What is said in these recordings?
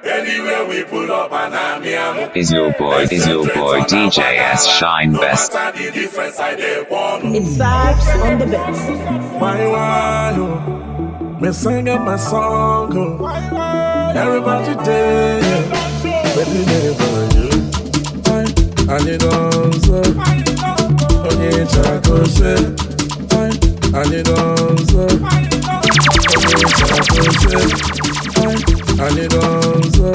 Anywhere we pull up and I'm Is your boy DJ S Shine Best. It's vibes on the bits. Why, me singing my song, everybody there, baby, never you. I need answer, only Chaco say. I need answer, only Chaco say. I need answer,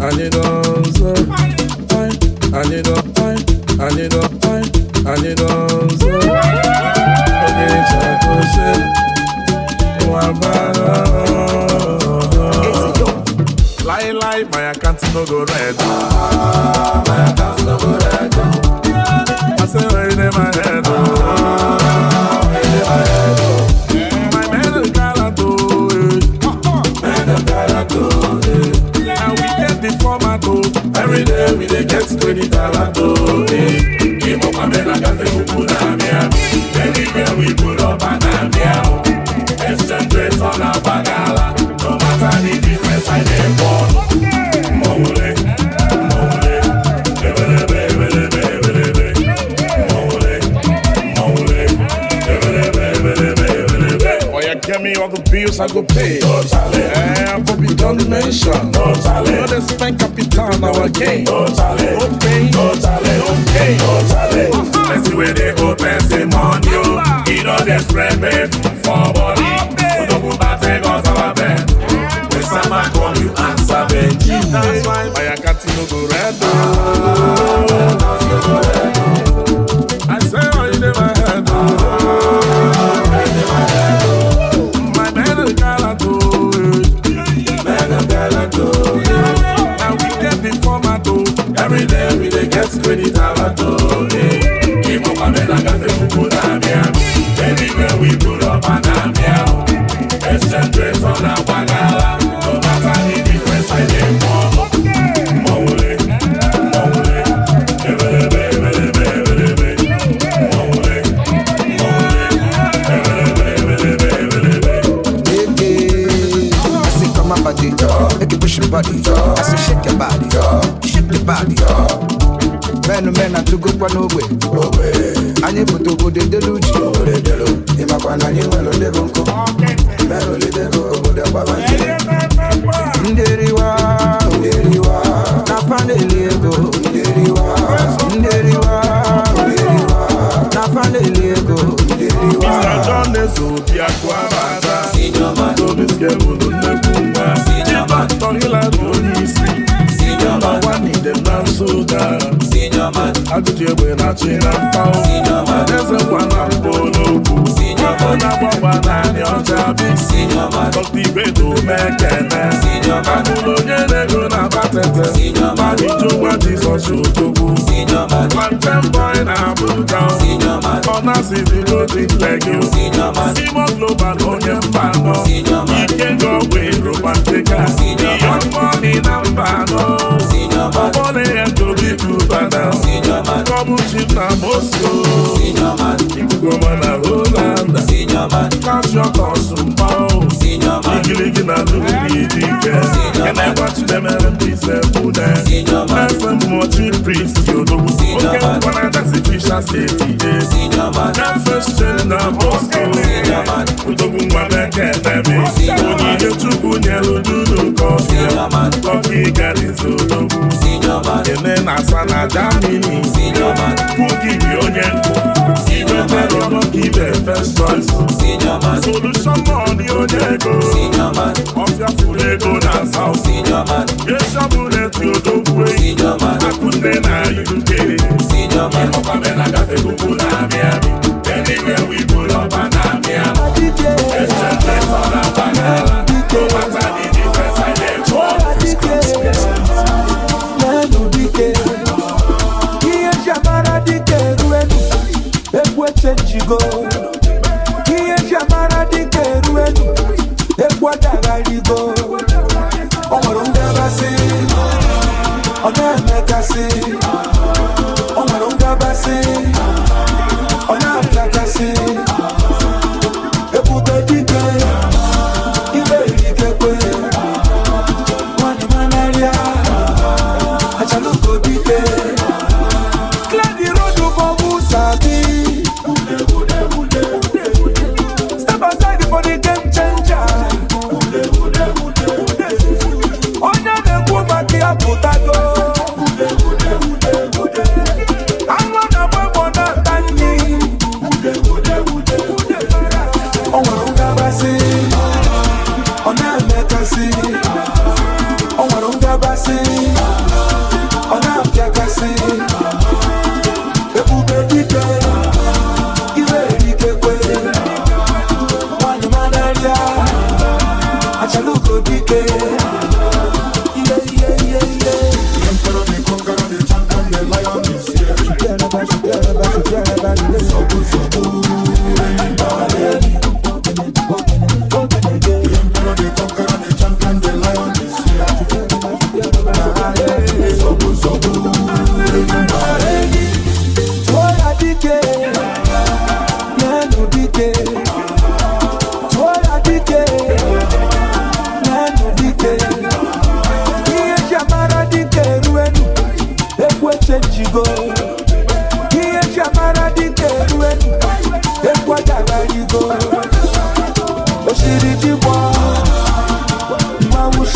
I need answer, I need answer, I need answer, only Chaco say. Lie, my account no go red. My account no go red. I say right in my head. My man is galado. Man is galado. And we get the format. Every day we dey get $20. Give up my man, I got the Ukuna. Anywhere we pull up and I'm here. Exchange rates on our bagala. No matter the difference, I dey born. Mole, oh, you give me all the bills I go pay. Totally. I Bobby don't mention. Totally. You know they spend capital our game. Totally. Okay. Totally. Okay. Totally. Let's see where they open some money. You know they spread me for body. Sama call you answer Benji. That's why my account no go red. I say oh you never heard. My man is galado. Man is galado. Now we get the format. Every day we dey get $20. Give up my man, I got the Ukuna. Anywhere we pull up and I'm here. Exchange rates on our bagala. No matter the difference, I dey born. Mole, I say come on body, make you push your body. I say shake your body, shake your body. Men are to go one away. I need to go to the luchi. Imakwana ni welo de gonko. Melo le de go de babanje. Nderiwa, na panelego. Nderiwa, na panelego. Mr. John Nezobia kwa bata. Senior man, don't be scared of the kumba. Senior man, don't you like onisi. Senior man, one need them now soda. Senior man, I go to when I chin and pound. Senior man, there's a one I'm polo. Senior man, I'm on your job. Senior man, talk the way to make it. Senior man, I'm going to go na patent. Senior man, I'm going to go to Senior man, one time boy na Abuja. Senior man, on a city loading like you. Senior man, Simon Global on your panel. Senior man, you can go away, romantic. Senior man, money number no. Senior man, money and to be too bad. Senior man, come on ship na Moscow. Senior man, you go man a Holland. Senior man, cash your consume power. Senior man, you can do the ticket. And I watch them and be simple. Senior man, some more cheap priest you do. Senior man, when I just the fish I say Senior man, that first chain na Moscow. Senior man, we don't go back at them. Senior man, you to go near to do cause. Senior man, lucky girl is so low. Senior man, and then I san a Jamini. Senior man, who give you your yanko. Senior man, you don't give the first choice. Senior man, solution money on your go. Senior man, off your full ego dance house. Senior man, yes your bullet you don't wait. Senior man, I couldn't now you get it. Senior man, up and then I got the Ukuna. Anywhere we pull up and I'm here. Exchange rates on our bagala. No matter the difference, I dey born. Chigo, kiye jamara dikeruenu, ekwatagaligo. Omarunga basi, ona mekasi, omarunga basi, ona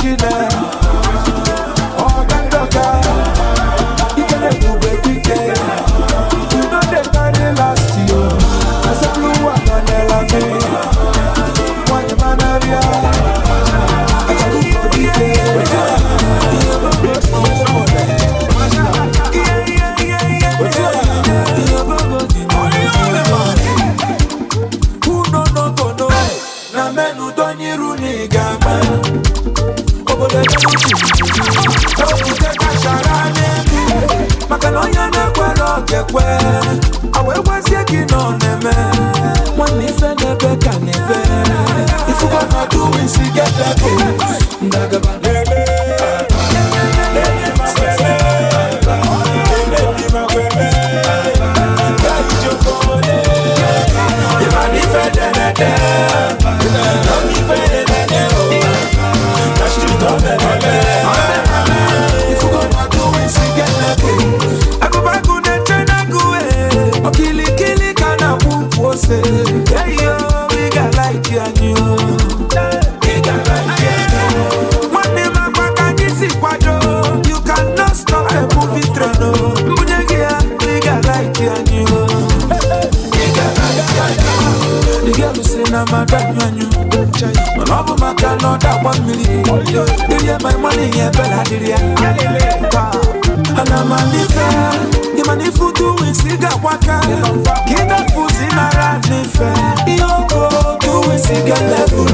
Chile. Oh, Gandoga. You can do baby day. You know they carry last year. As a blue one on the lane. One man of ya. I can do baby day. Who no go no? Na menu don't you runi gama. Obo de Makanoya na kwero kekwe. Awe wasi kino neme. One if and a beka nebe. If you wanna do it, see get that. Ndagaba lele. My money, yeah, Bella, and I'm a different. You money for doing cigar waka. Get that food in a rat fair. You go do a cigar level.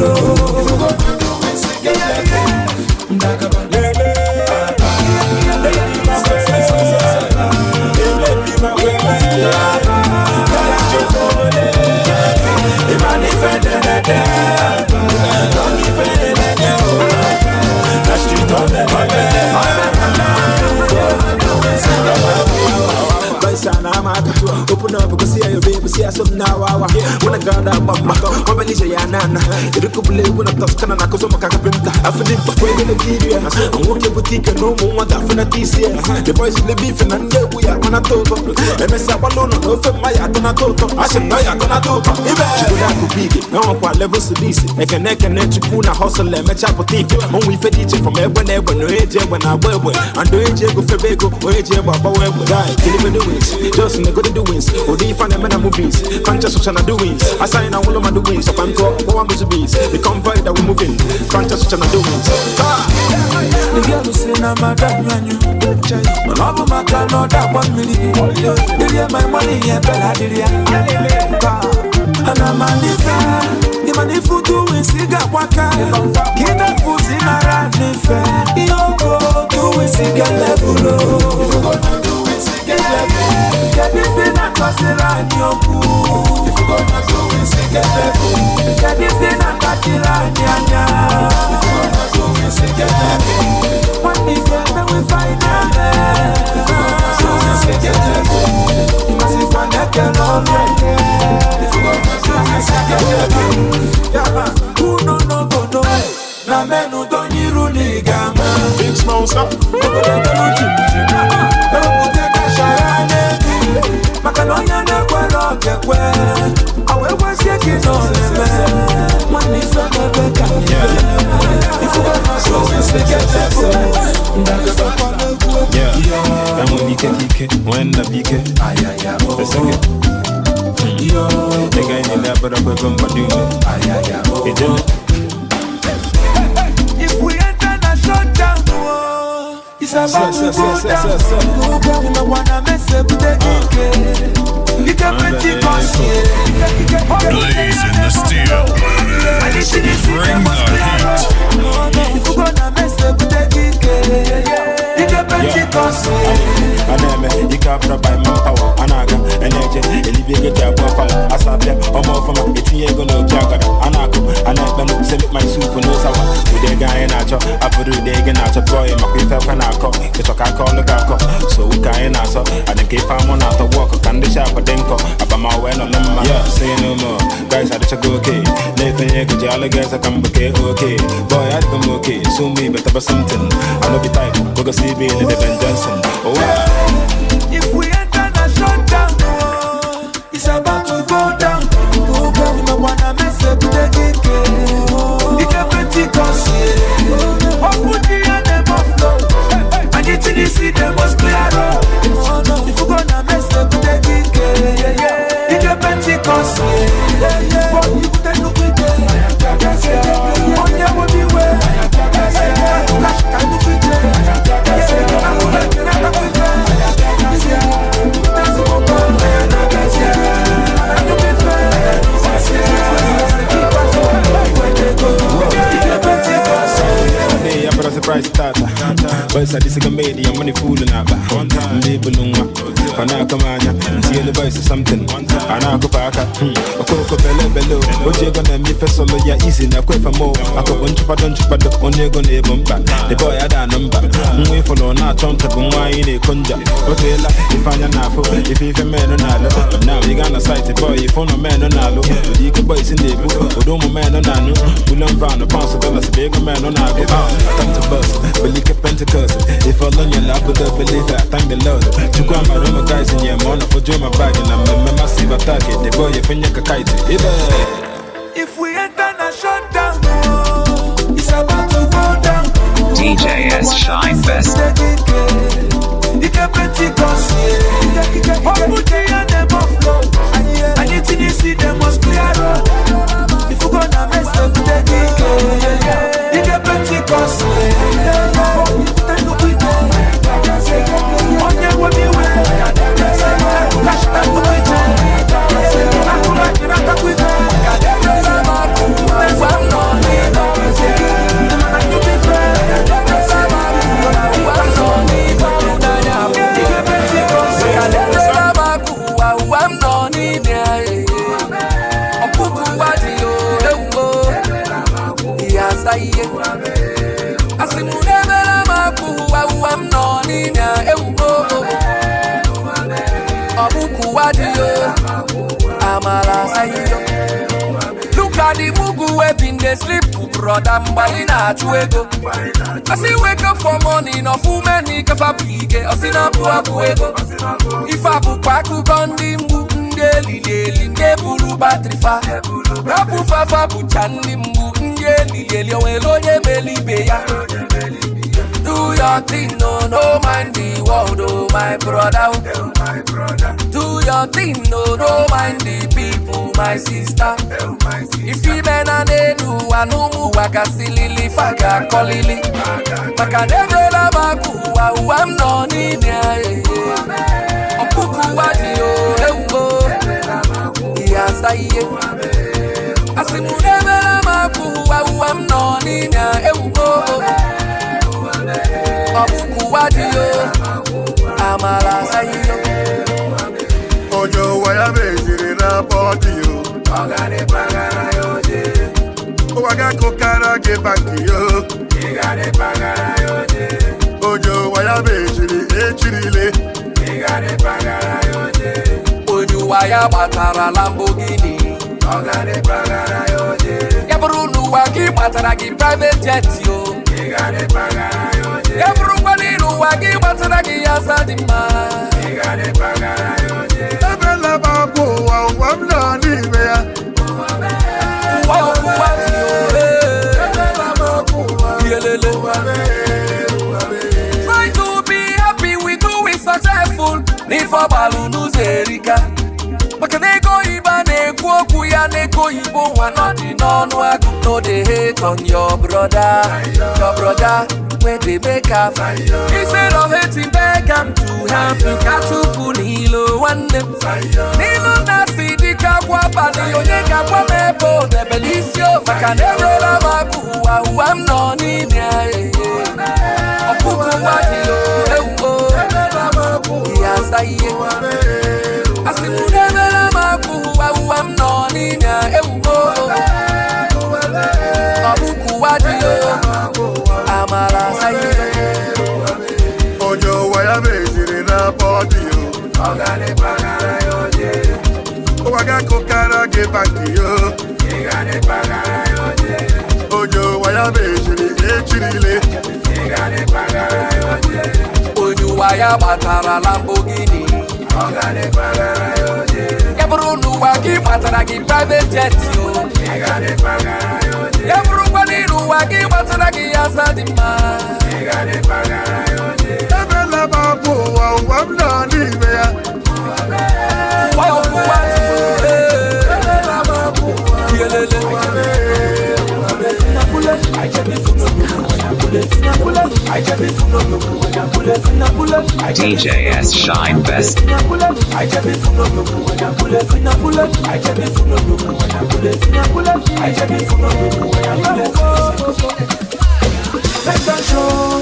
Open up because see your baby, see us now. When I got that mama, when I say Yanana, you could believe when I Toscana, I could make a pinta. I feel it before the Nigeria. I'm working boutique and no more than for the TCS. The boys in the beef and we are on a total. And I said, Balloon, no for my Atonato. I said, no, I'm gonna do it. No one levels to this. I can neck and net to Puna hustle and match up with it. Only for teaching from everywhere, no age when I wear. And do age go for Bego, or age about where we die. Deliver the wings, just in the good doings. Or the fan and movies, conscious of doings. I sign all of my doings. So I'm called one of the bees. The convoy that we're moving, conscious of doings. The girl who say, I'm a damn you. But all of my car, not that 1 million. You my money, yeah, Bella, and I'm a different. You money for doing cigar waka. Get that food in a rat fair. You go do a cigar level. Do it cigar level. Get this thing across the line, your boo. If you gonna do it cigar level. Get this thing across the line, yeah. If you gonna do it cigar level. One day we find out. If you gonna do it cigar level. You must be one that can already. If you gonna do it cigar level. Who no go no. Na menu don't you runi gama. Big smoke up. Makanoya na kwero kekwe. Awe wasi kino neme. Money from the beka. If you gonna show us the yeah, I'm when you can when the beacon. The second. The guy in the but I'm going to do it. If we enter the shutdown, it's about to go down. You don't wanna mess up with the kid. You can pretty Blazing the steel. Bring the heat. If you gonna mess up with the kid, you can pretty you can't buy manpower, Anaga, energy, Elibia, Buffalo, Asabia, or more from a Tiago, Jaga, Anako, and I can send my soup and no sour. With a guy in Nacho, I put a day in Nacho, boy, Maquifa, Canako, the Chocako, the Gako, so we can answer, and then keep on out of work, can the shop, Denko, about my way on them. Yeah, say no more. Guys, I just go okay. Nathan, you could jolly guys, I come okay, okay. Boy, I come okay, soon be better something. I know be tight, we're gonna see me in the Ben Johnson. Oh, wow. If we enter the shutdown, it's about to go down. You don't wanna mess up with the kid. You can pretty cause nice tata. Boys are this comedy, I'm money fooling out. Label on what? Pana Kamanya, see the boys is something. Anako Paka, a coco bello. What you gonna me for solo? Yeah, easy, now quick for more. I could want you, but only gonna bump. The boy had a number. We follow not on top of wine in a conja. Okay, if I'm not if you're a man on Nalo, now you gonna sight the boy, if I'm a man on Nalo, you can boys in the book, or don't man on Nano, we learn round the pounds of dollars, big man on Nalo. Come to bus, believe a Pentecost. If I learn your love, but I believe that, thank the Lord. To come my room, guys in your money for doing my bag, and I'm a massive attack. The boy, if you're a kite, if we enter a shutdown, it's about to go down. DJ S Shine Best. You can Pentecost, and them flow. And you think you see them must clear up. If you gonna mess up the DK, you can Pentecost, then look with them. On your way, cash that with them. I could like you not with them. Look at the mugu webbing they sleep, brother. Mbalina chuego. I see wake up for morning, no full many kafabike. I see na bua buego. If I bupaku gondi mbu ngeli ngebulu batrifa. Rapu fafa buchandi mbu ngeli owelo nyemeli beya. Do your thing, no mind the world, oh my brother. Do your thing, no mind the people, my sister. If you men and they do, I know waka silly faka kolili. Maka never lamaku, I'm not in here. Opuku wadi oh, yes I am. I see never lamaku, I'm not in here. Abuku wadio, amala sayo. Ojo waya bezire na body yo. Ogane pagara yoje. Owaga kokara ke banki yo. Igane pagara yoje. Ojo waya bezire echirile. Igane pagara yoje. Ojo waya batara Lamborghini. Ogane pagara yoje. Yabrunu wagi batara ki private jet yo. Igane pagara yoje. Yabrunu wagi batara ki yasadima. Igane pagara yoje. Ebela babu wa wamna ni meya. Wa kuwati yo. Ebela babu wa yelele. Try to be happy with who is successful. Need for balloons Erika. Maka nego iba neko kuya neko ibo wanoti nonu agu. No they hate on your brother. Your brother when they make up. Instead of hating back I'm too happy. Katupu nilo wande. Nilo nasi dika kwa bali onyeka kwa mebo de belisio. Maka never lamaku wa I'm not in here. Opuku wadi yo. Yes I am. I see never lamaku I'm not in here. Abuku wadi yo. Amala sayo. Ojo waya bezire na body yo. Ogane pagara yoje. Owaga kokara ke banki yo. Igane pagara yoje. Ojo waya bezire echirile. Igane pagara yoje. Ojo waya batara Lamborghini. Ogane pagara yoje. Yabrunu wagi batara ki private jet yo. Igane pagara yoje. Yabrunu wagi batara ki yasadima. Igane pagara yoje. Ebela babu wa wamna ni meya. Wa kuwati yo. Ebela babu wa yelele. DJ S Shine Best. Let them show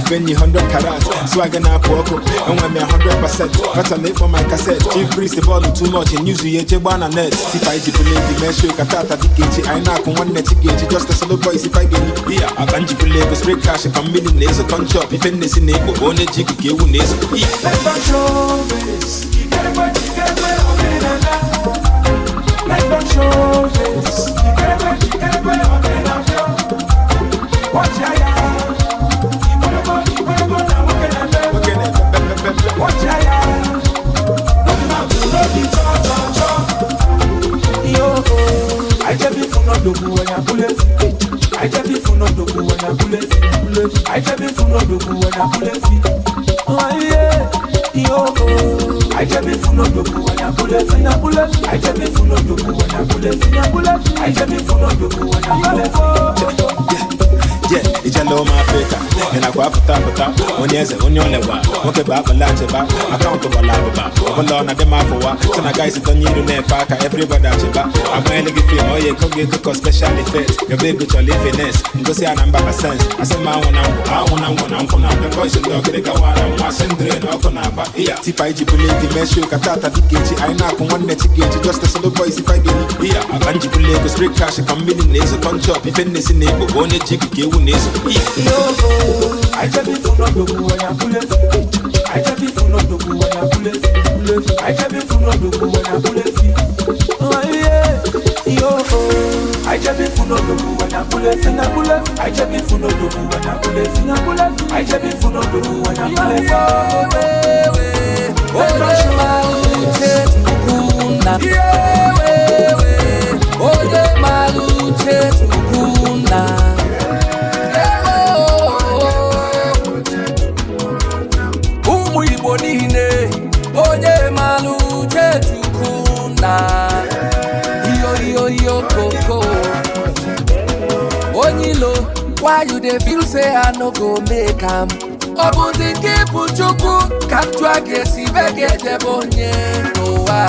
defend you 100 carats. Swagger now, Poco, and when me 100%. Fatal late for my cassette. Chief Priest, the ball too much, and use the Jebana net. If I believe the measure, Katata, the Kichi, I knock on one net to get just a solo voice if I get it. Yeah, I can't believe the spray cash, a million days a con shop. If any sin, neighbor, one a jig, give one is. Let's not show this. You get it, but you get it, let's not show this. You get it, but you get it, watch ya. You wanna go now, watch ya. Yo, I just be for no dogu when I pull it. I just be for no dogu when I pull it. I just be for no dogu when I pull it. Oh yeah, yo, I just be for no dogu when I pull it. I just be for no dogu when I pull it. I just be for no dogu when I pull it. Yeah, it's a low Africa. And I go up to on years on your level. What about the large about? Accountable lava. Open on at the mouth for what? So, I guys don't need to never everybody that's about. I'm going to give you all your cook special effects. Your baby to live in this. And go see a number of sense. I said, my one, I want the voice of dog. They go out and was and drain up on our here. Tipa, you believe the measure, Katata, the kitchen. I knock on one net to get you just a solo voice if I get it here. I can't believe the spray cash, a million days a con shop. If anything, neighbor, one a jig, I just be for no dogu when I pull it. I just be for no dogu when I pull it. I just be for no dogu when I pull it. Oh yeah, yo. I just be for no dogu when I pull it. I just be for no dogu when I pull it. I just be for no dogu when I pull it. Oh no, shuma oh yeah, maluche tukuna. Onye malu chukuna yo koko Onyilo, why you dey feel say I no go make am? Obuti kipu chuku Kapchwa kesi bege jebonye noa.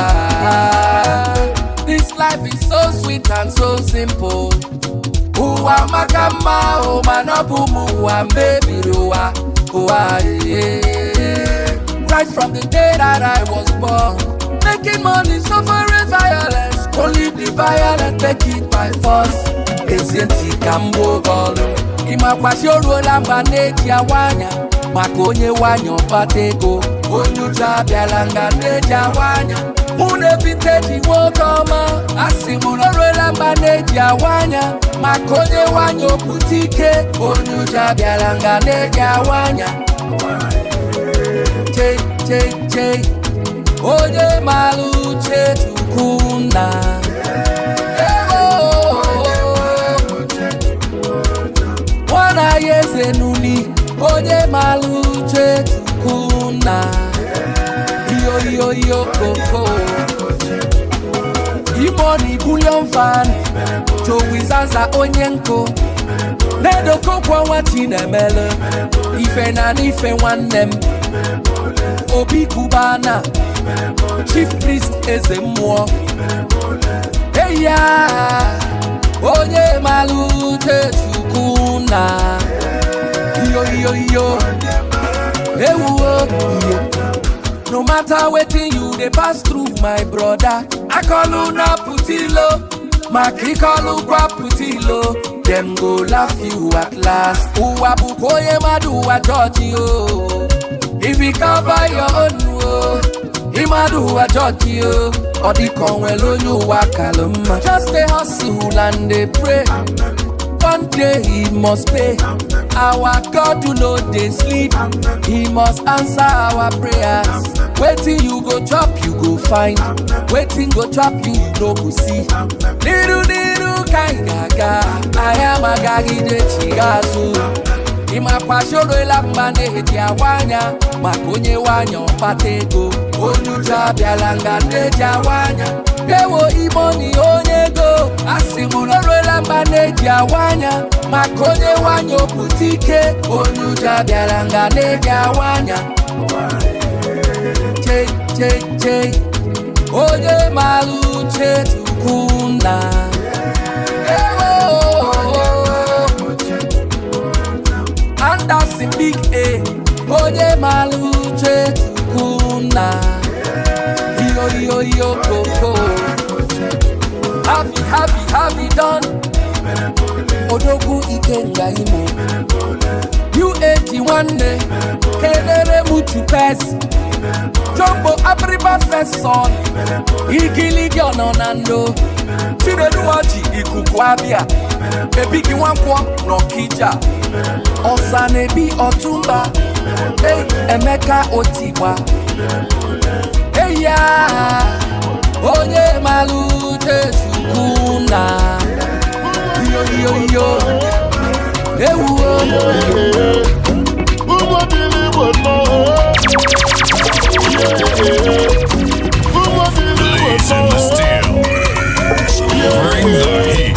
This life is so sweet and so simple. Uwa makama o manobu muwa baby ruwa. Uwa Right from the day that I was born, making money, suffering violence. Only the violent take it by force. Esienti kambo golo. Imakwashi oruola mbaneji awanya. Makonye wanyo patego. Onyucha bialanga neji awanya. Mune vintage wokoma. Asimuno oruola mbaneji awanya. Makonye wanyo butike. Onyucha bialanga neji awanya. Onye maluche tukuna. Wana yeze nuli. Onye maluche tukuna. Yo koko. Imoni bullion fan. Chowizaza onyenko. Nedo kokwa watine mele. Ife na nife wanem. Obi Kubana, Chief Priest Ezemwo. Hey ya, onye malute tukuna. Yo, yo. No matter wetin you dey pass through, my brother. I call you na putilo, Maki call you kwa putilo. Them go laugh you at last. Uwa bukoye madu wa judge you. If you cover your own, Imadu a judge you. Or the conwelo you wakaluma. Just a hustle and they pray. One day he must pay. Our God do not they sleep. He must answer our prayers. Waiting you go chop, you go find. Waiting go chop, you no go see. Little kind gaga. I am a gagi de chigazu. Imapashoro elambane heti awanya. Makonye wanya opatego. Onyucha bialanga neja wanya. Ewo imoni onyego. Asimuloro elambane heti awanya. Makonye wanya oputike. Onyucha bialanga neja wanya. Che Onye maluche tukuna. And that's in big A. maluche tukuna. Yo koko. Have you done? Odogu ikenga imo. U81 kelere mutu pes. Jumbo abriba feson. Igiligi ononando. Tireluaji ikuku abia. Ebigi wankwo no kija. Osanebi otumba. Hey, Emeka Otiwa. Hey ya, onye malute sukuna. Yo, ewu Blaze in the steel. Bring the heat.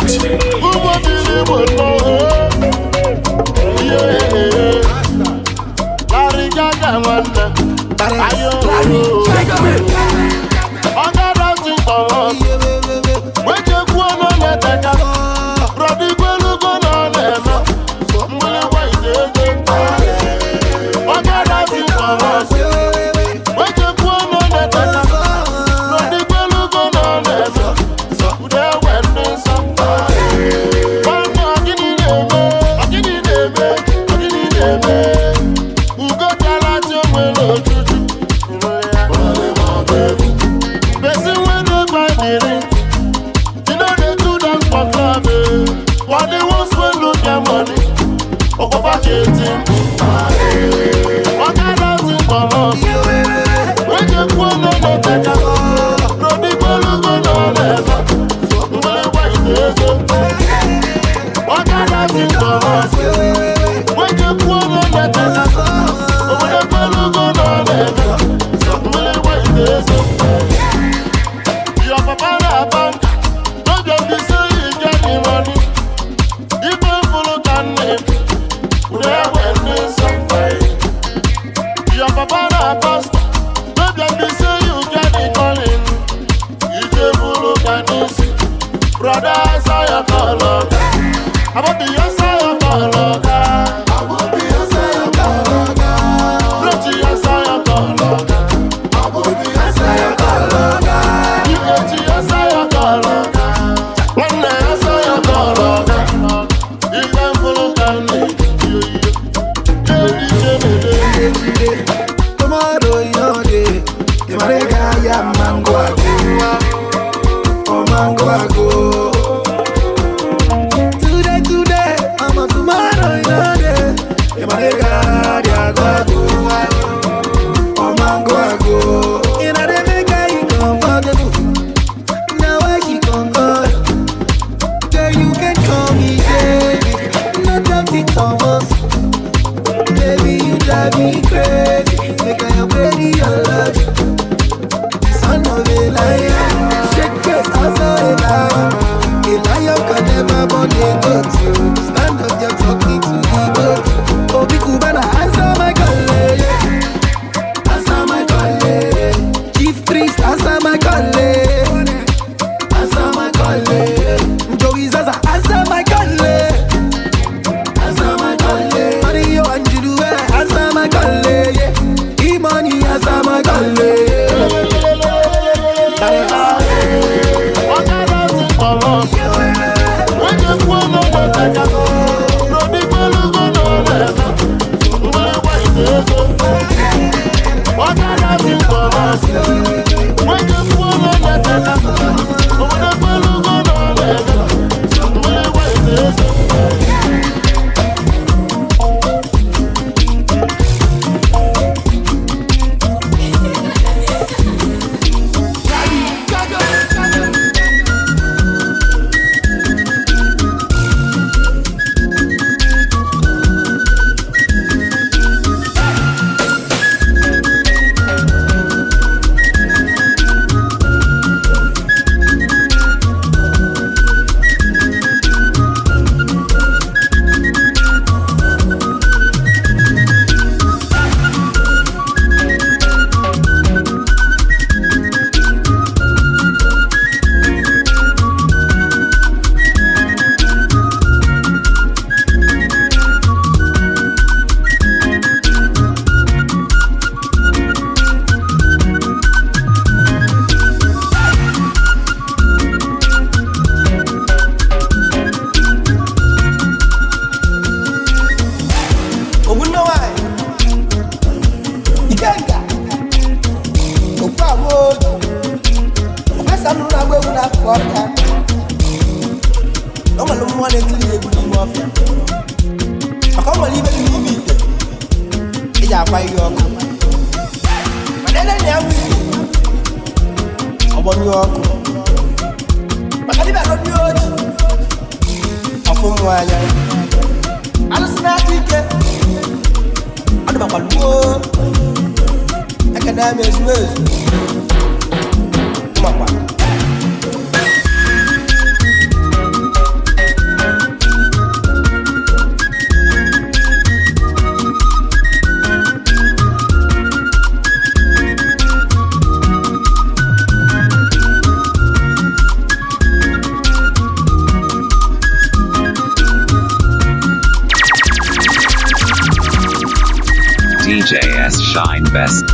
DJS Shine Best.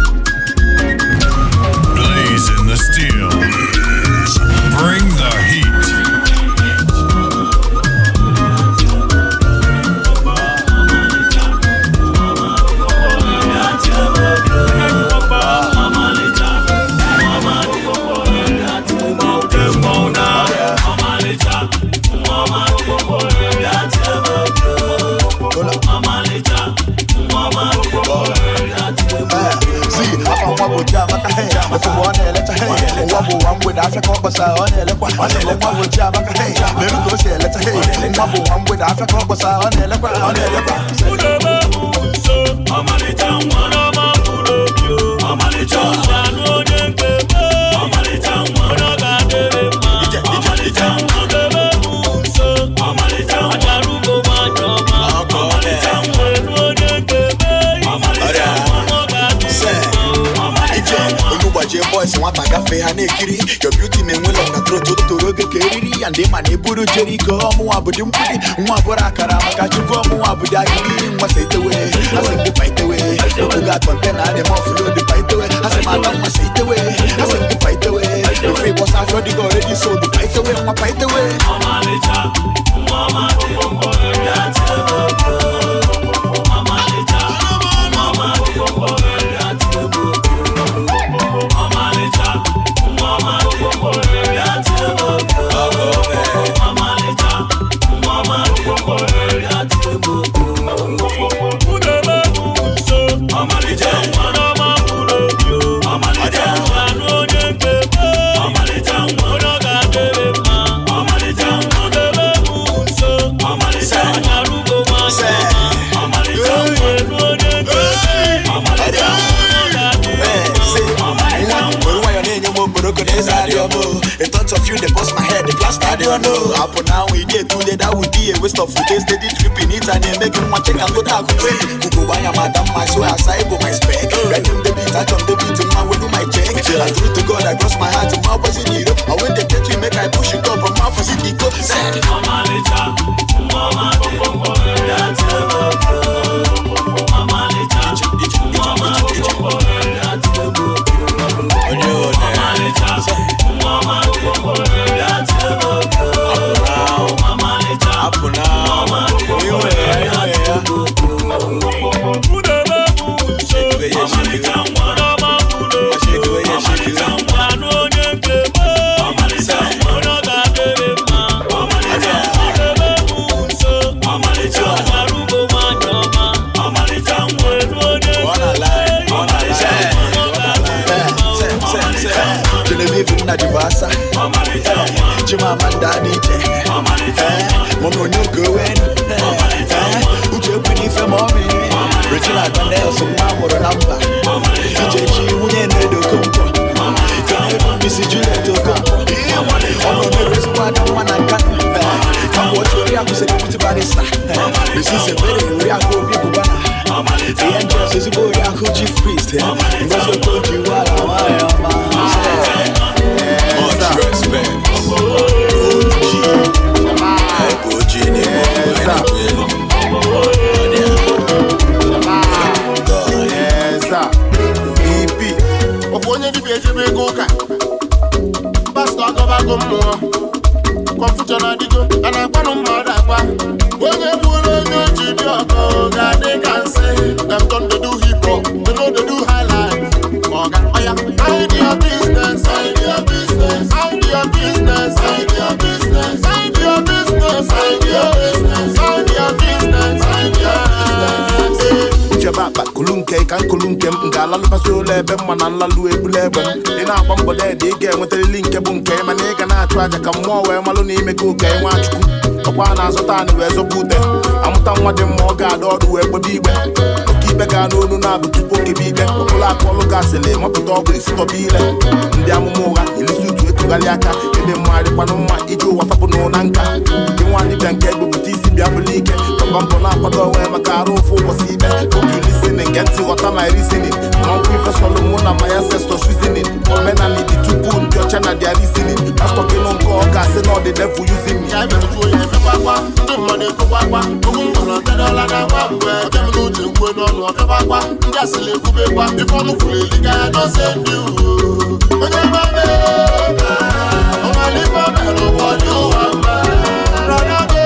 Blaze in the steel. Bring the heat. Africa, but I on the leopard. On the leopard with Jamaica. Hey, let me go say, let's say, one with Africa, but I on the leopard. On the leopard. So, I'm a little one of my puro. I'm a little one of them. I'm a little one of them. I'm a little one of them. So, I'm a little one of them. I'm a little one of them. I'm a little one of them. Boys want to cafe and kiri. Your beauty men will on a throat to rogue kerry and they man buru Jericho Muabudum Muaburakara Makachuko Muabudaki must say the way. I said the fight away. You got content and the more flow the fight away. I said madam must say the way. I said the fight away. The free was already already so the fight away, my fight away. A thought of you, they bust my head, the blast I don't know. Up now we get today, that would be a waste of food. Steady tripping it and then making one check and go down. Kuku buy a madam, my soul, I say, my spec. Right on the beat, touch on the beat, and will do my check. I threw to God, I cross my heart, and my was in Europe. And when they get to make, I push it up, and my was in the go. Mama and daddy, Momo no go in. Would you pretty for mommy? Regina Daniel, some mamma or number. DJ, wouldn't know the compo. This is Juliet to come. Oh, there is one I want to cut. Come watch your reaction to the barista. This is a very real people. The angels is a boy who chief priest. That's what told you what I am. Much respect. Kulunke kan kulunke ngala lupaso lebe mana lalu ebulebe ina bombo de dige nwetele link bunke mane kana na-achụ aja ka mmụọ wee malụ na ime ka ụka Nwachukwu ọkwa na-azụta anị wee zọpụ ute amụta nwa dị mma ọ ga-adụ ọdụ wee kpebe igbe oke ikpe ga n'onu na-abụ tupu okebe ikpe ọbụla aka ọlụ gasịrị mapụta ọgwụ esitọba ile ndị amụma ụgha elisi utu etugharị aka ndị mmadụ kwanụ mma iji ụwa fapụ na nka ndị nwa dibịa nke egbupụta isi bịa bụla ike papa mbọ na-akwado onwe maka arụ ofu ụbọchị ikpe oge lisinin nke ntị ghọta my reasoning na nkwụ ifesọlụ mụ na my ancestors reasoning omenala dị tupu ndị ọcha na dia reasoning pastọ kenu nke ọ ga-asị na ọ dị devil using me ndị mmadụ ekwekwa okwu mkpọrọ tedọla na nwa mgbe ọbịam n'uche nkwe n'ọnụ ọfịakwa ndị asịrị ekwubekwa ife ọnụ kwuru eliga ya n'ose ndị onye mmadụ ọnwalife merụ ụbọdị ụwa mma rọnabe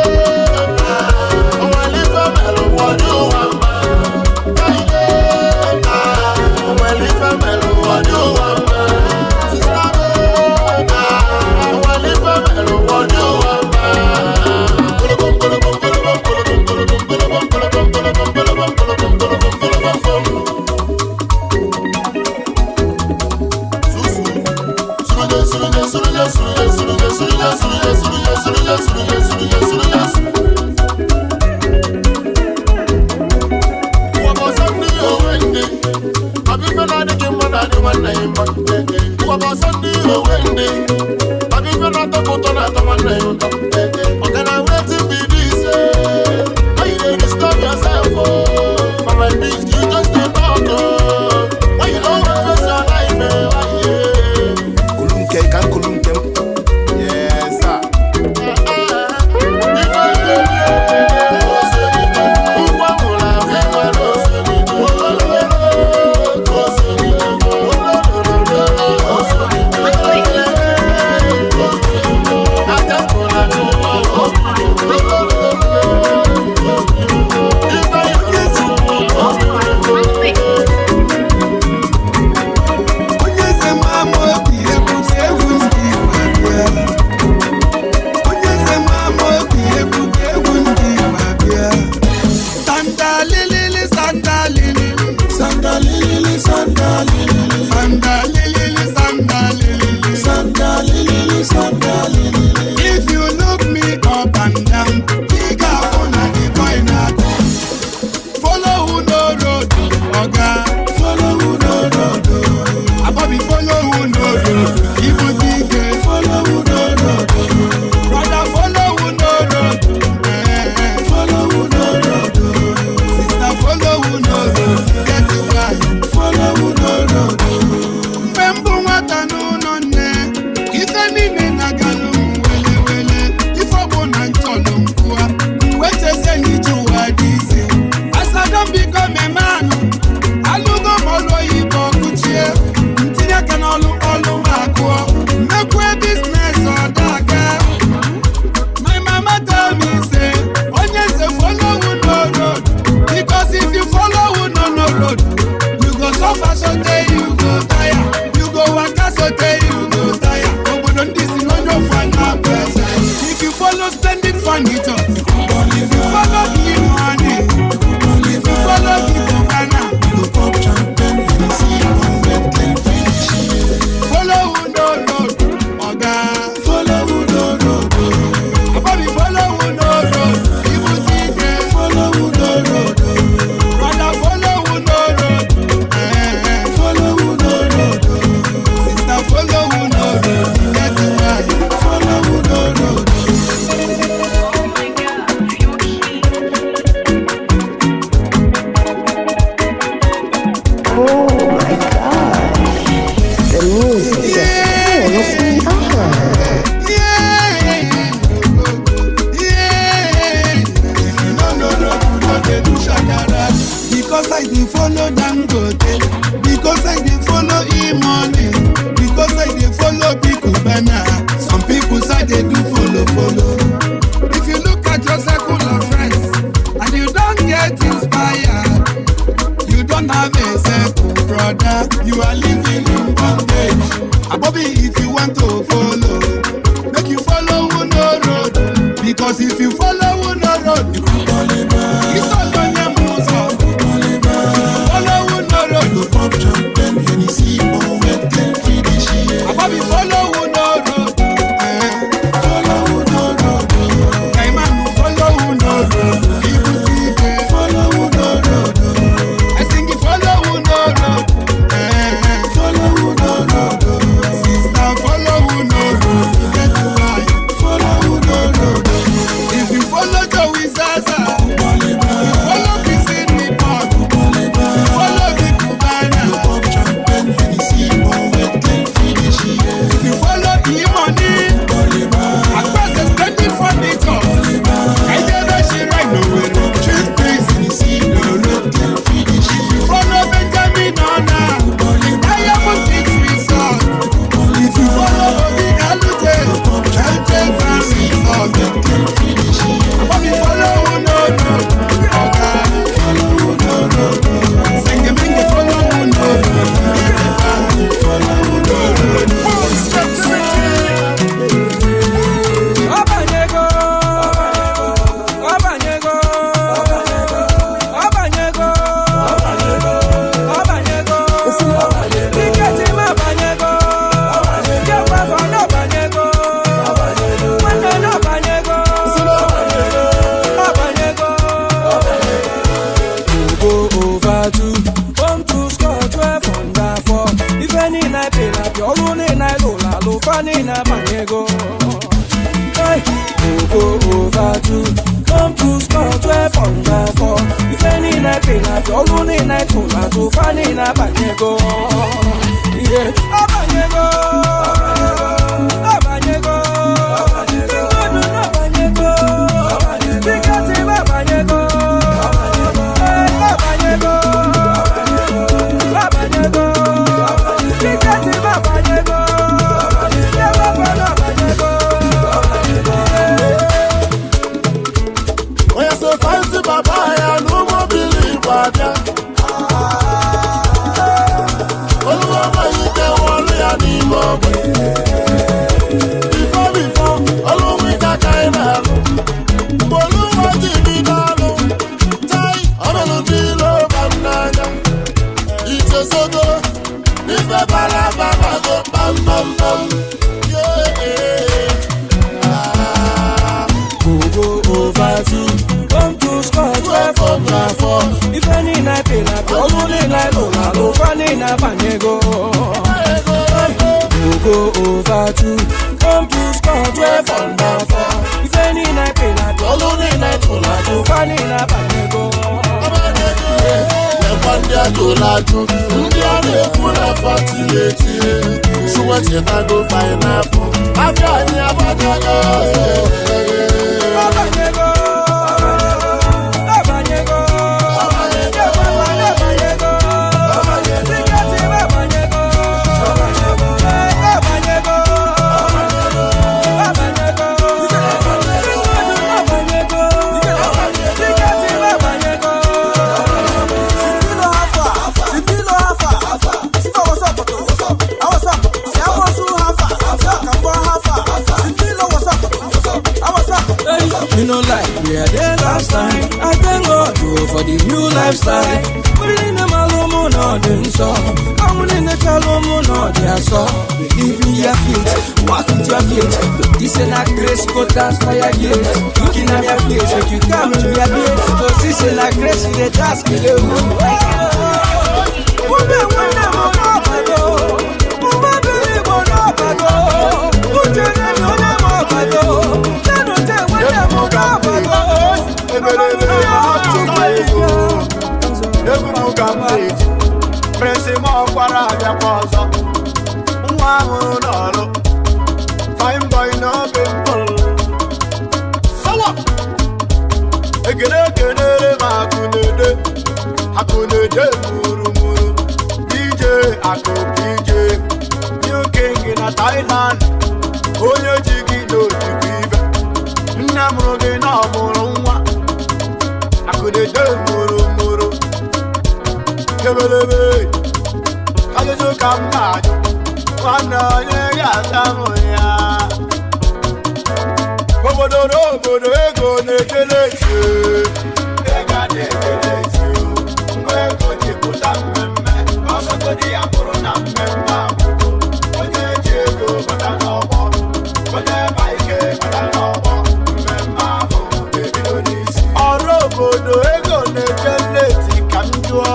ọnwalife merụ ụbọdị ụwa mma kaide ọnwalife merụ ụbọdị ụwa mma sistabe ọnwalife merụ ụbọdị ụwa mma. Because I dey follow Dangote, because I dey follow E-money, because I dey follow people banner. Some people say they do follow. If you look at your circle of friends and you don't get inspired, you don't have a circle, brother. You are living in bondage. Bobby, if you want to follow, make you follow no road. Because if you follow no road, you could it's all on your moves off. Follow no road, you pop champagne, and you see more wet can finish here. Bobby, follow no road. banyego. Go over to come to score 12 under 4. If any night pay not all only night to funny na banyego. Yeah, abanyego. Abanyego. Abanyego. Bigati abanyego. Abanyego. Abanyego. Bigati abanyego. Fancy Baba, no more believe what ya. Oh, you can only anymore. Before, all we got kind of. Bolu was the Dalo. Tai, I'm a little banana. It's a sogo. If a balaba go bam bam bam. Go over to. Come to score 12 under 4. If any night pay not all only night no funny na banyego. Go over to come to score 12 under 4. If any night pay not all only night no funny na banyego. Nepandia to latu, India ne kuna fatileti. So what you go find out? After you banyego. You know like we had there last time. I thank God for the new lifestyle. Put it in the malumo no den so. I'm in the chalomo no dia so. Believe in your feet, walk with your feet. This is not grace, go dance for your gate. Looking at your face, if you come to your gate. Cause this is not grace, they just kill you. Prince Mokwara Japosa, Wamunolo, fine boy no pimple. So what? Again, Hakunede, Muru, DJ, Ako PJ, New King in a Thailand, Oyo Jigi no Jigiva, Namuge no Murumwa, Hakunede, Muru. Kebelebe, Kajo Kamad, Wana Yatamoya. Bodo ego nekelete, ega nekelete. Mwego jiputa mmemme, osoko di apuro na mmemme. Oje jego bata nobo, oje baike bata nobo. Mmemme afu, ebido nisi. Oro bodo ego nekelete kamjua.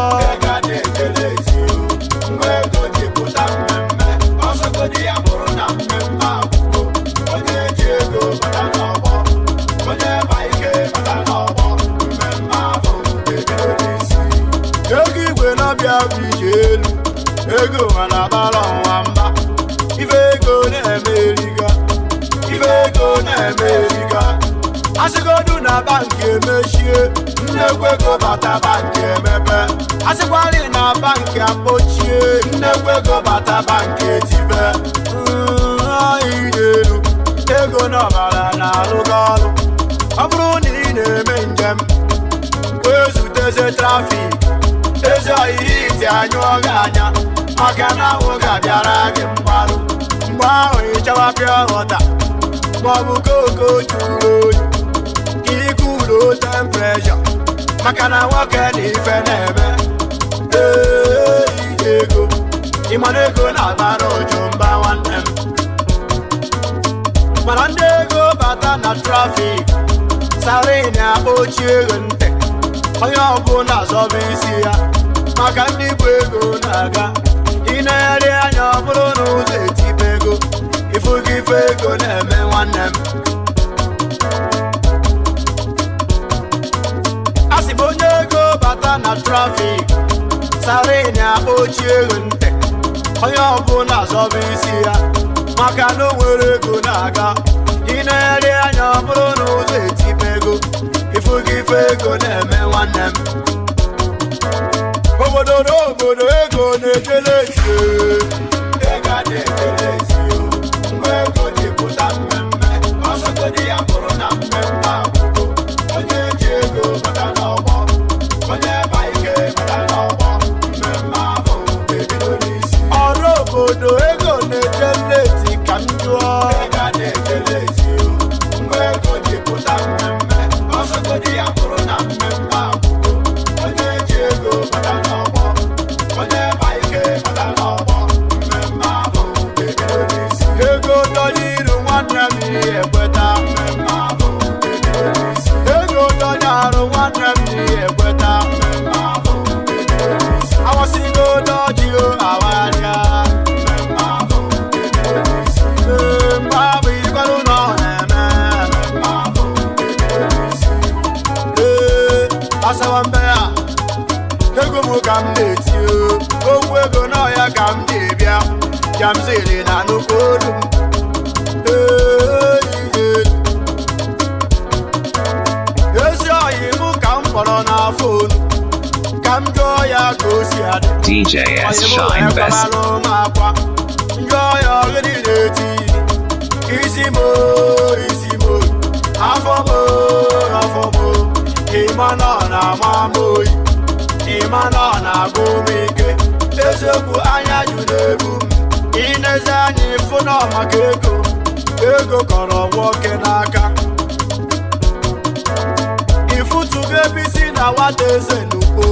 Ego mana balon wamba. Ife ego na America. Asigodu na banki emechie. Nnekwe go bata banki emepe. Asikwali na banki apochie. Nnekwe go bata banki etipe. Ijelu. Ego na bala na alụgalụ. Ọ bụrụ na ị na-eme njem, wezuteze trafik. Eze oyi iti anyụọ gị anya, maka na ahụ ga-abịara gị mgbarụ. Mgbe ahụ ịchawa pịa ghọta, maọbụ koko juru oyi, ka ikuruo tempreshọ, maka na nwoke na ife na-eme. Ije ego, ịma na ego na-abara ụjụ mba nwanne m. Mana ndị ego bata na trafik, sarin akpochie gị ntị. Onye ọbụla azọba isi ya, maka ndị bụ ego na-aga. Ị na-eri anya ọ bụrụ na ụzọ etibe ego, ifugi ife ego na-eme nwanne m asị bụ onye ego bata na trafik sarin akpochie ego ntị onye ọbụla azọba isi ya maka na o nwere ego na-aga ị na-eri anya ọ bụrụ na ụzọ etibe ego ifugi ife ego na-eme nwanne m obodo n'obodo ego na-ejele eti ego na-ejele eti mgbe ego jipụta mmemme ọsọgodi ya bụrụ na mmemme akwụkwọ onye ji ego bata n'ọgbọ onye ba ike bata n'ọgbọ mmemme ahụ ebido n'isi ọrụ obodo ego na-ejele eti ka m jụọ ego na-ejele eti mgbe ego jipụta mmemme ọsọgodi ya bụrụ na mmemme akwụkwọ onye ji ego bata n'ọgbọ onye ba ike bata n'ọgbọ mmemme ahụ ebido n'isi ego dọnye iru nwanne m ihe ekweta mmemme ahụ ebido n'isi ego dọnye arụ nwanne m ihe ekweta mmemme ahụ ebido n'isi awasịgo dọji o awagharịa mmemme ahụ ebido n'isi mgbe abụ igbalụ na ọ na-eme mmemme ahụ ebido n'isi asawa mbe ya ego m ka m na-eti okwu ego n'ọhịa ka m na-ebịa ya m zere na nnukwu olu m ezi ọhịa mụ ka m kpọrọ na fonu ka m jụọ ya ka o si adị DJ S Shine Best. akwa njụọ ya ọgịdị na-eti isi mo afọ mo ịma na ọ na-ama m oyi ịma na ọ na-agụ m ike eziokwu anya jụ na-ebu m inezi anya ịfụ na maka ego kọrọ nwoke n'aka ifutugo ebisi na nwata eze n'ugbo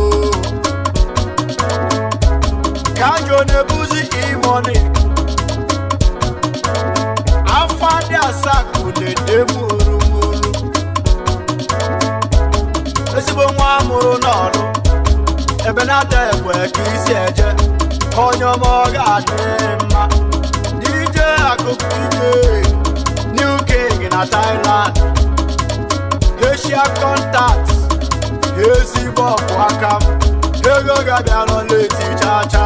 ka njọ na-ebuzi imoni afọ ndị asaa kulede mụrụmụrụ ezigbo nwa amụrụ n'ọrụ ebe na-ata ekwe ka isi eje onye ọma ọ ga-adị mma DJ akụkụ ije New King na Thailand Asia Contact ezigbo ọkụ aka m ego ga-abịa nọ leti chacha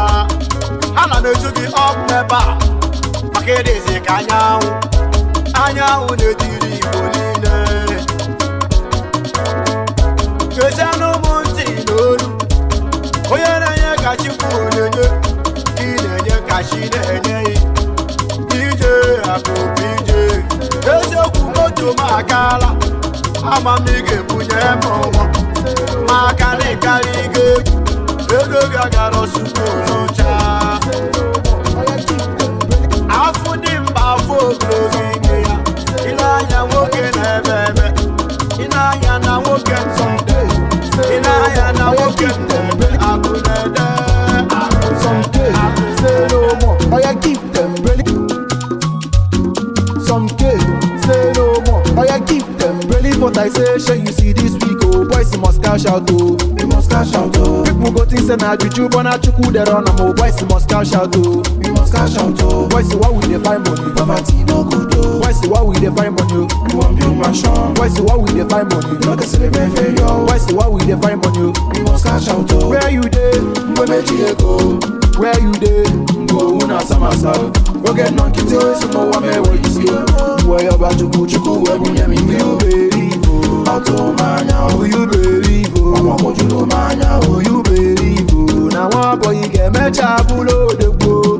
ana m etu gị ọk n'ebe a maka ịdịzi ka anyanwụ na-etiri Igbo niile kezianụ m ntị n'olu onye na-enye ka Chukwu na-enye ka ị na-enye ka chi na-enye ije akụkụ ije eziokwu moto m akaala ama m ị ga-ebunye m ụgbọ maka na ịkarị ego ga-agara ọsụkwu n'ụcha afụ dị mba afọ ogologo ime ya ile anya nwoke na-eme eme ile anya na nwoke nsọ ile anya na nwoke na-eme akụ na-ede Say no more. Oh yeah, give them belly. Some kid say no more. Oh yeah, give them belly. But I say, shall you see this week? Oh boys, you must cash out. Oh, we must cash out. Oh, people go think say na juju, but na chuku they run. Oh boys, you must cash out. Oh, we must cash out. Oh, boys, why we dey find money? Poverty no good. Oh, boys, why we dey find money? We want build mansion. Boys, why we dey find money? No can celebrate failure. Boys, why we dey find money? We must cash out. Oh, where you dey? Where you go? Where you dey? Go una samasa. Go get non kiti o so no wa me where you see. Where your ba chuku where bunya mi you believe. Auto manya who you believe. Àwọn kojú manya who you believe. Na one boy get me chabulo de go.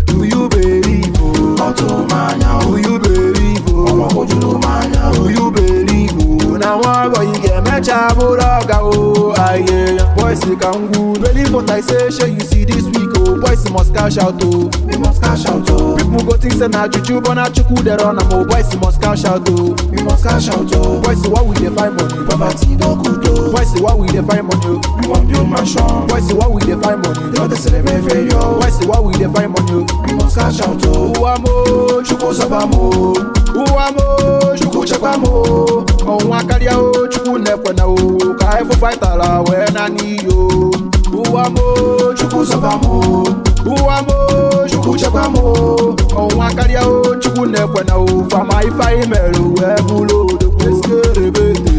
Do you believe? Auto manya who you believe. Àwọn kojú manya who you believe. Na one boy get me chabulo ga o aye. Boys can good. Believe what I say, shall you see this week? Oh, boys must cash out. Oh, we must cash out. Oh, people go think say na juju, but na chuku they run. Oh, boys must cash out. Oh, we must cash out. Oh, boys why we dey find money? Poverty no good. Oh, boys why we dey find money? We want build mansion. Boys why we dey find money? They want to celebrate failure. Boys why we dey find money? We must cash out. Oh, uamo chuku sabamo. Uamo chuku chapamo. Onwa kalia o chuku nepena o. Kai for fighter la we na ni yo. Uamo chuku sabamo. Uamo chuku chapamo. ọnwa karịa o chukwu na-ekwe na ofe ama ife anyị mere wee bụrụ odogwu eskerebete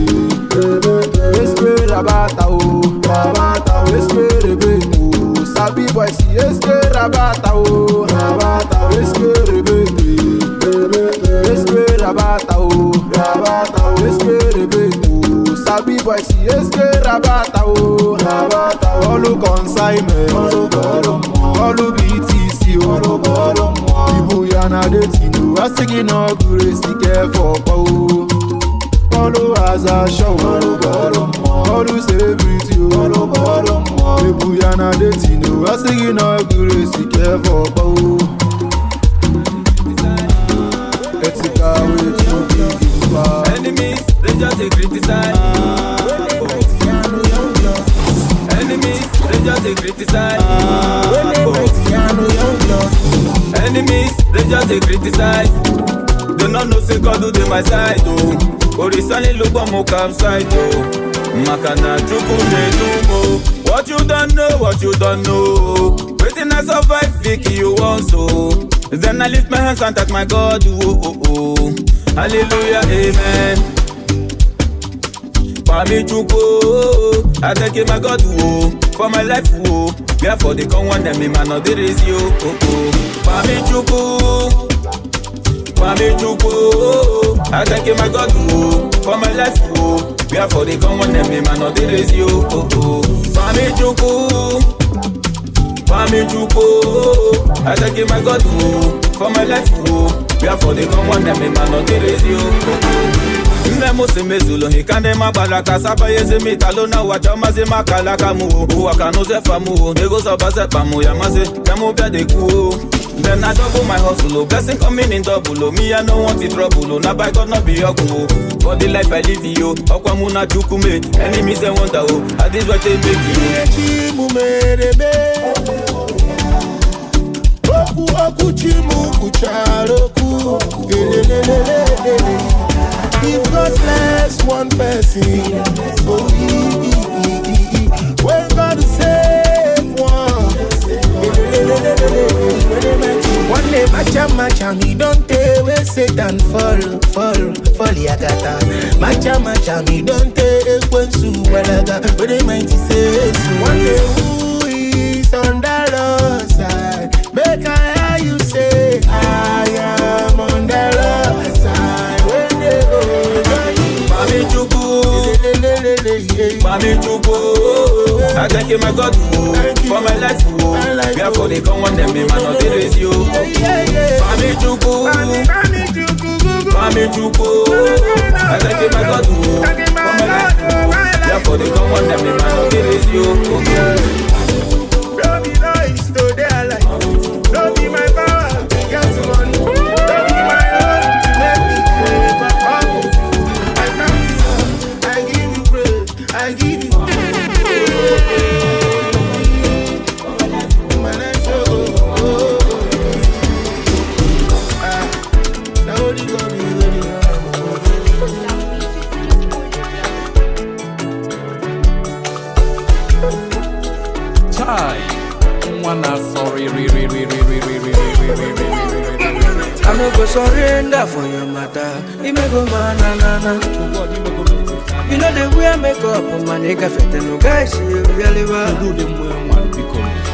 eskerabata o eskerebete o sabi boy si eskerabata o eskerebete eskerabata o eskerebete o sabi boy si eskerabata o ọlụ consignment ọlụ BTC o ibu ya na detinu asị gị na ọ gụrụ esi kefọ ọkpọ o ọlụ aza show ọlụ celebrity o ibu ya na detinu asị gị na ọ gụrụ esi kefọ ọkpọ o etika wetu gị mba Enemies, they just dey criticize. Enemies, they just dey criticize. Enemies, they just dey criticize. They no know say God do dey my side oh. Orisani look on my campsite oh. Makana chuku dey do mo. What you don't know. Waiting I survive, think you want so. Then I lift my hands and thank my God oh. Hallelujah, amen. Pami chuko, I thank you my God for my life Therefore they come one them me man no dey raise you Pami chuko, I thank you my God for my life Therefore they come one them me man no dey raise you Pami chuko, I thank you my God for my life Therefore they come one them me man no dey raise you Nemo se mezulo hikande mabalaka saba yeze mitalo na wachama se makalaka mu Uwakano se famu Nego saba se pamu yamase Kamo bia de kuo Then I double my hustle Blessing coming in double Me I no want it trouble Na by God not be your cool For the life I live yo Okwa muna chukume Enemies they wonder oh At this what they make you Oku chimu kucharoku If God bless one person, oh, when God save one, one day macha, he don't tell where Satan fall, yakata. Macha, he don't tell when su walaga, where they might say so. One day who is on the Lord's side, make I hear you say, I am on the Lord's side. Mami chuko, I thank you my God for my life Therefore they come one them me man no dey raise you Mami chuko, I thank you my God for my life Therefore they come one them me man no dey raise you Don't be nice to their life Don't be my power to get money Don't be my own to make me favor I give you Chai, wanna sorry, I no go surrender for your matter. You may go man. You know the way I make up on my nigga fit no guys you really well.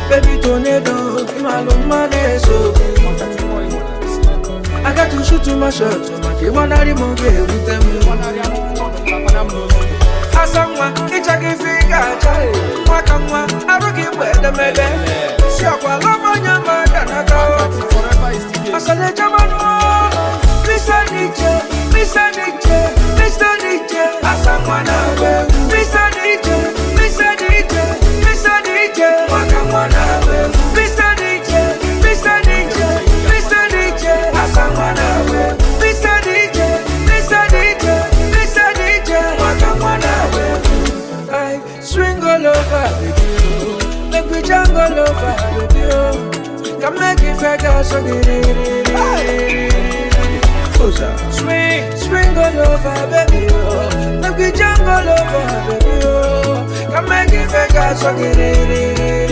Baby tornado, you my love money so. I got to shoot to my shot, so my kid wanna remove it with them. Asangwa, kichaki fika chai. Wakamwa, aruki bwede mele. Siakwa lava nyama kanaka. Asale jamanu. Mr. DJ, asangwa na we. Mr. DJ, wakamwa na we. Mr. DJ, asangwa na we. Mr. DJ, wakamwa na we. I swing all over baby, make we jungle over baby. Come make it fake so get it. Swing all over, baby, oh. Make we jump all over, baby, oh. Come make it fake, so get it.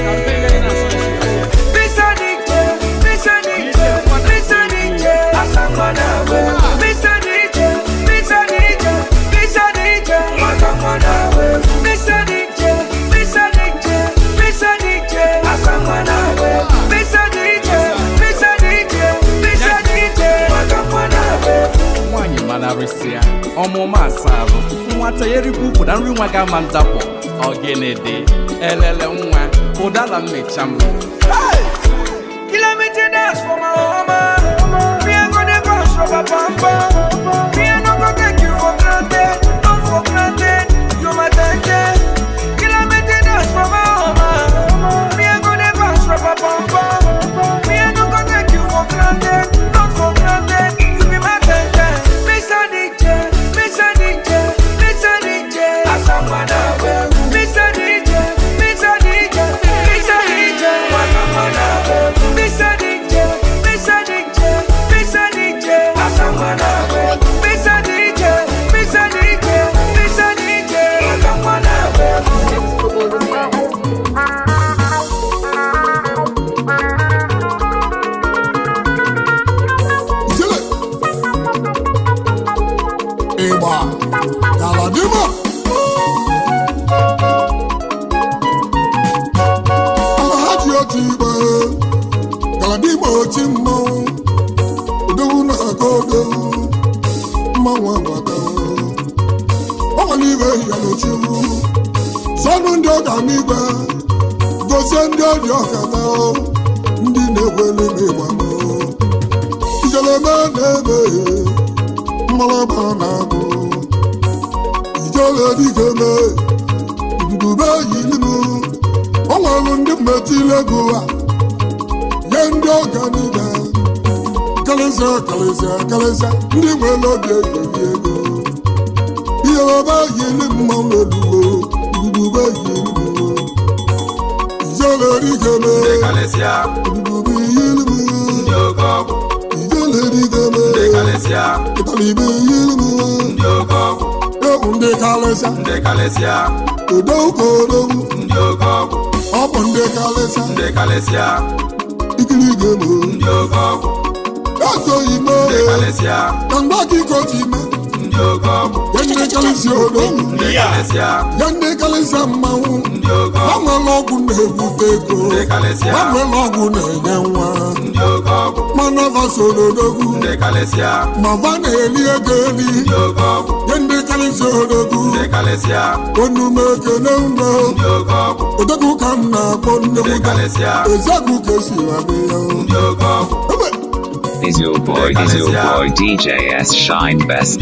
Mr. DJ, karịsịa ọmụma asarụ nwata yerikwu ukwu na nri nwa ga-ama ndapụ ọgịnịdị elele nwa ụdara mmecha m Kilometer dance for my mama. We ain't gonna go rubber bamba. We ain't not gonna take you for granted. Not for granted. You my danger. Kilometer dance for my mama. We ain't gonna go rubber bamba. We ain't not gonna take you for granted. Not for granted. You be my danger. Mr. DJ, Mr. DJ, Mr. DJ. Asamana we. Mr. DJ, Mr. DJ, Mr. DJ. Asamana we. Mr. DJ, Mr. DJ, Mr. DJ, Asamana we. Mr. DJ, Mr. DJ, Mr. DJ, Asamana Igba, Galadima. Alhaji Otigbe, Galadima Ochimmo, Uduna Godo, Mawa Waka, Olive Yanochu, Sonundo Gamiba, Gosendo Yokata, Ndine Wele Mewamo, Ijalema Nebe. Malabanago, Ijole Digame, Dube Yilimu, Owalundi Metilegua, Yendo Ganida, Kalesa, Nimelo Diego, Yoba Yilim Mameluo, Dube Yilimu, Ijole Digame, Dube Yilimu, Ijole Digame, Italibe Yilimu, Nde Kalesia, Udoko, Open de Kalesia, Ikiligemo, that's all you know, and back in Kotima, Yende Kalesia, Yende Kalesia, Mount, Mama Logun, Buteko, Mama Logun, Manava Solo, Mavane Elia Geli, Yende Kalesia, Onu make no, Odagu Kana, Ezagu Kasi, Is your boy DJ S Shine Best.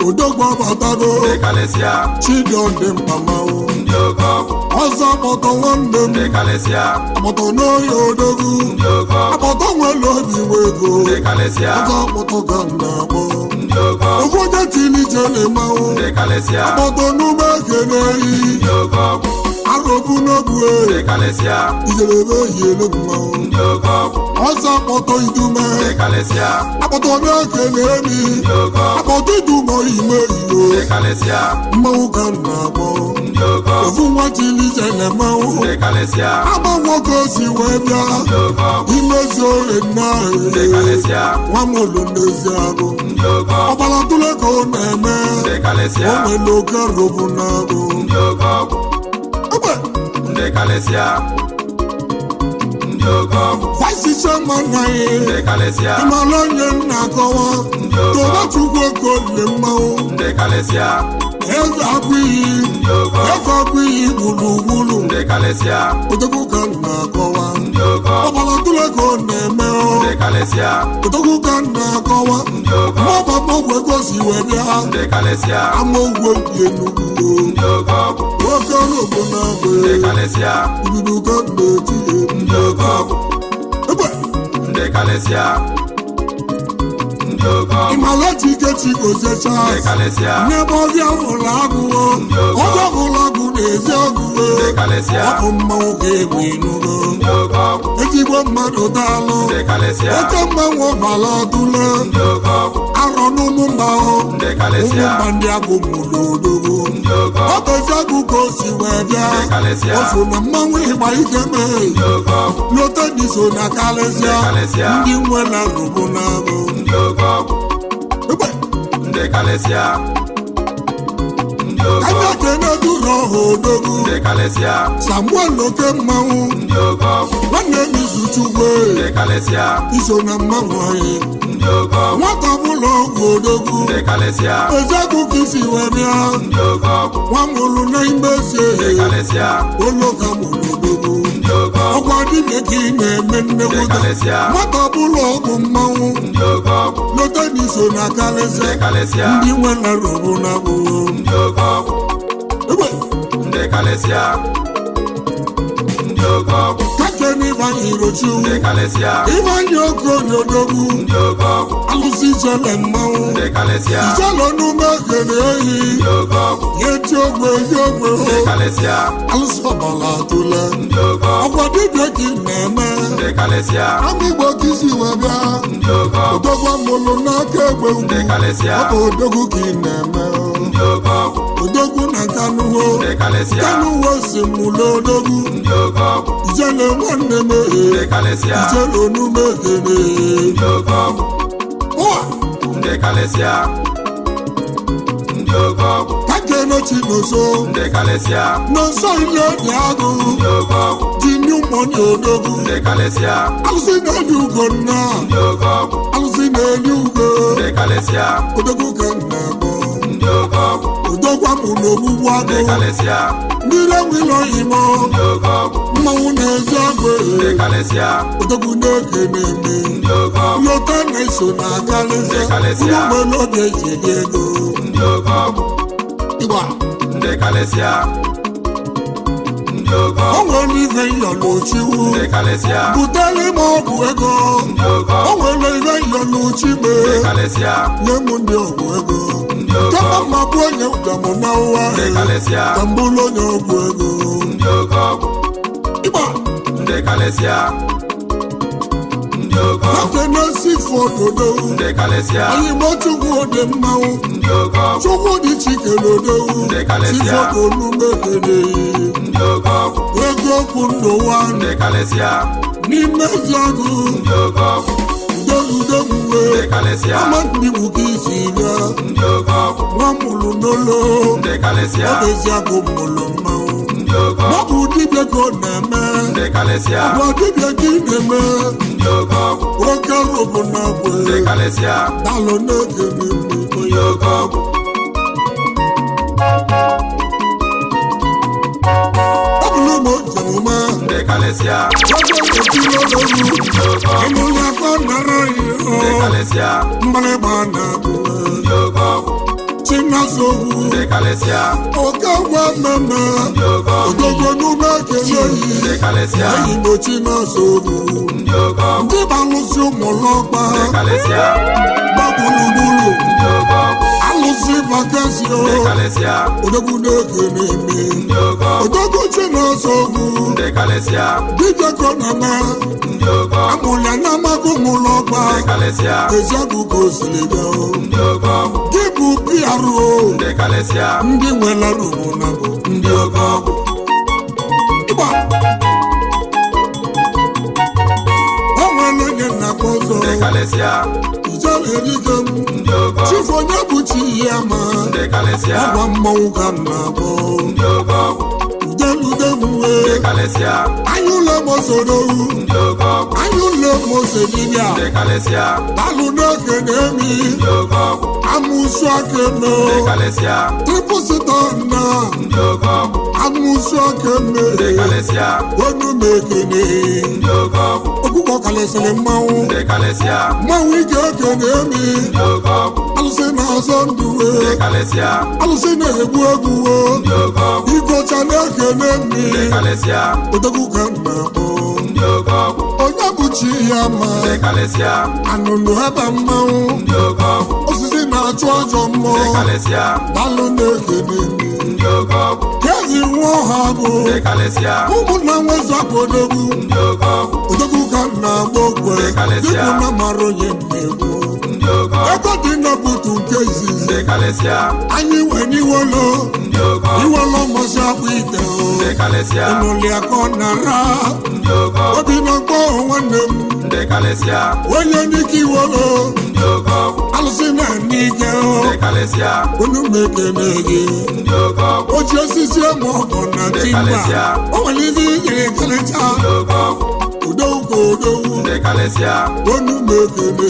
Odogwa batago, Chidon dem pamao, Oza poto wandem, Apoto no yodogu, Apoto welobi wego, Oza poto ganabo, Ovoja tini jele mao, Apoto nume kenei, Arobu no bue, Ijelebe yele mao, Oza poto idume, Apoto no kenemi, Apoto idumo ime iyo, Mau ganabo, Ovu watili jele mao, Aba woko si webya, Imezo enae, Wamolo neziago, Obala tule ko neme, Ome loke robu nago, Vice chairman nae, Imalonye nakowa, Toba chukwe kole mao, Eva kwi bulu, Otoku kana kowa, Obala tule ko neme o, Otoku kana kowa, Moba mokwe kosi webya, Amo webye nubu, Wakano bonabe, Ubidu kande tiye, Imalachi kechi gozecha, Neboria ulaguo, Oja ulagu nezi aguwe, Opo mauke winugo, Ejibwa mado dalo, Eka mawo baladule, nọrọ n'ụmụmba ụmụmba ndị agụ mụrụ odogwu ọ bụzi agụ ka o si wee bịa o so na mmanwụ ịgba ike mee lote dị so na kalịsịa ndị nwere rụbụ n'abụ anya keneduro ha odogwu Samuel oke mmanwụ nwanne m izuchukwu iso na mmanwụ anyị nwata ọbụla ọgwụ odogwu eziagụ ka isi wee bịa nwa mụrụ na imezi oloka mụrụ odogwu ọgwa dibịa ka ị na-eme nnegwuta nwata ọbụla ọgwụ mmanwụ lote na iso na kalịsịa ndị nwere rụrụ na gboo Kakeni Ivanyi Rochu Ivanyi Okoye Odogwu Alụsị ijele mmanwụ ijele n'ume kene ehi yeti ogwe alụsị ọbala atụle ọgwa dibịa ka ị na-eme ama Igbo ka isi wee bịa odogwu amụlụ n'aka egbe ugwu ọ bụ odogwu ka ị na-eme odogwu na kanuwo si mụlụ odogwu ijele nwanne m ijele onume kene kakenochi n'oso ile dị agụ ji new money odogwu alụsị na-eli ugo nna alụsị na-eli ugo odogwu ka nna odogwu amụrụ ogbugbu agụ mmiri enwilo imo mmanwụ na-ezi agụ odogwu na-eke na-eme lota na-eso na kalịsịa ụmụgbele oge eji eri ego o nwere ife nyọlụchiwu butere m ọgwụ ego o nwere ife nyọlụchime nye m ndị ọgwụ ego kama mma bụ onye ụdamụ na ụwa ka mbụrụ onye ọgwụ ego Ake na-esi fododo oyigbo chukwu dị mmanwụ chukwu dị chikelodowu sifodo n'umekede ego okwu ndụwa n'ime eziagụ udogudogbuwe amadịgbu ka isi bịa nwa mụrụ n'olo ọ bụ eziagụ mụrụ mmanwụ maọbụ dibịa ka ọ na-eme agwa dibịa ka ị na-eme oke rụbụ na agwa dalụ n'oge n'ime onye ọ bụrụ ma o jeruma ịnụ ya ka ọ nara ihe mgbalịgba na-abụ Chinasogwu oke gwa mmemme ogogo n'ume kele eyi mo Chinasogwu ndị balụsi ụmụlọgba gbagbulugbulu alụsị vakasio odogwu na-eke na-eme odogwu Chinasogwu dibịa konama amụlya na amaghị ụmụlọgba eziagụ ka o siri bịa gị bụ PRO ndị nwere rụbụ na bụ ndị oge ọgwụ o nwere onye na-akpọ ọzọ ijelerike m chifu onye bụ chi ihe ama ọgwa mmanwụ ka m na-akpọ udeludemuwe anya ụlọ mosorowu anya ụlọ mosedibịa dalụ n'oge na-emi amụsụ aka eme tripụsịta na amụsụ aka eme onu m ekene okwukwo kalịsịrị mmanwụ ike oke na-emi alụsị na-azọ ndụwe alụsị na-egbu egbuwo ikocha na-eke na-emi odogwu ka nna bụ onye bụ chi ya ma anụnụ ebe mmanwụ osisi na-achụ ajọ mmụọ dalụ na-eke na-emi kehi nwa ọha bụ ụmụnna nwezapụ odogwu ka nna agba okwe dịbụ na mara onye mmegbu ego dị n'obutu nke izizi ndị kalịsịa anyị nwere iwolo iwolo mbọsị akwa ite ndị kalịsịa ịnụli akọ nara obi n'ọgbọ nwanne m ndị kalịsịa onye n'ike iwolo ndị oke ọgwụ alụsị na n'ike ndị kalịsịa unu mekene gị ndị oke ọgwụ oji osisi eme ọgọ na timba o nwere ihe inyere kalịcha ndị oke ọgwụ udowukwu odowu ndị kalịsịa unu mekene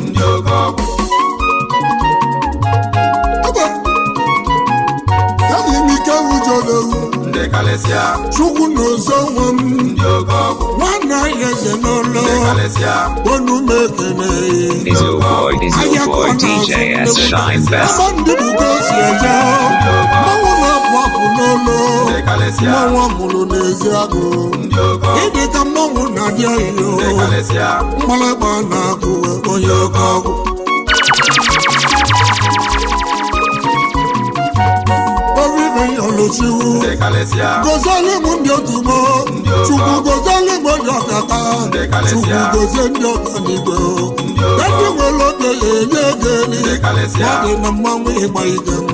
ndị oke ọgwụ ndị kalịsịa chukwu n'ụzọ nwe m ndị oke ọgwụ nwanne anyị eze n'ụlọ ndị kalịsịa onu m ekene Is your boy DJ S Shine Best. ama ndị bugo si eje mmanwụ na-apụ apụ n'ụlọ ndị kalịsịa mmanwụ amụrụ n'ezi agụ ndị oke ọgwụ ịdị ka mmanwụ na-adị ahịhịa ndị kalịsịa mgbalịgba na-akụ onye oke ọgwụ oluchiwu gozali m ndị otubo chukwu gozali m ndị ọkata chukwu gozie ndị ọkanigwe ndị nwere oge ya enye ego eli ọ dị na mmanwụ ịgba ike m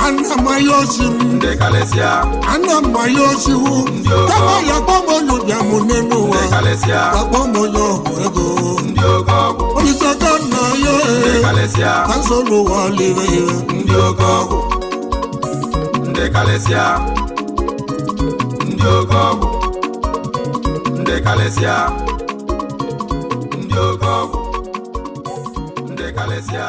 ana mmanya ochi m ana mmanya ochiwu kama ya kpọmọnye bịa m n'elu ụwa ka kpọmọnye ọgwụ ego olisaka nna ya ka nso n'ụwa lire ire ndị oke ọgwụ ndị kalịsịa ndị oke ọgwụ ndị kalịsịa ndị oke ọgwụ ndị kalịsịa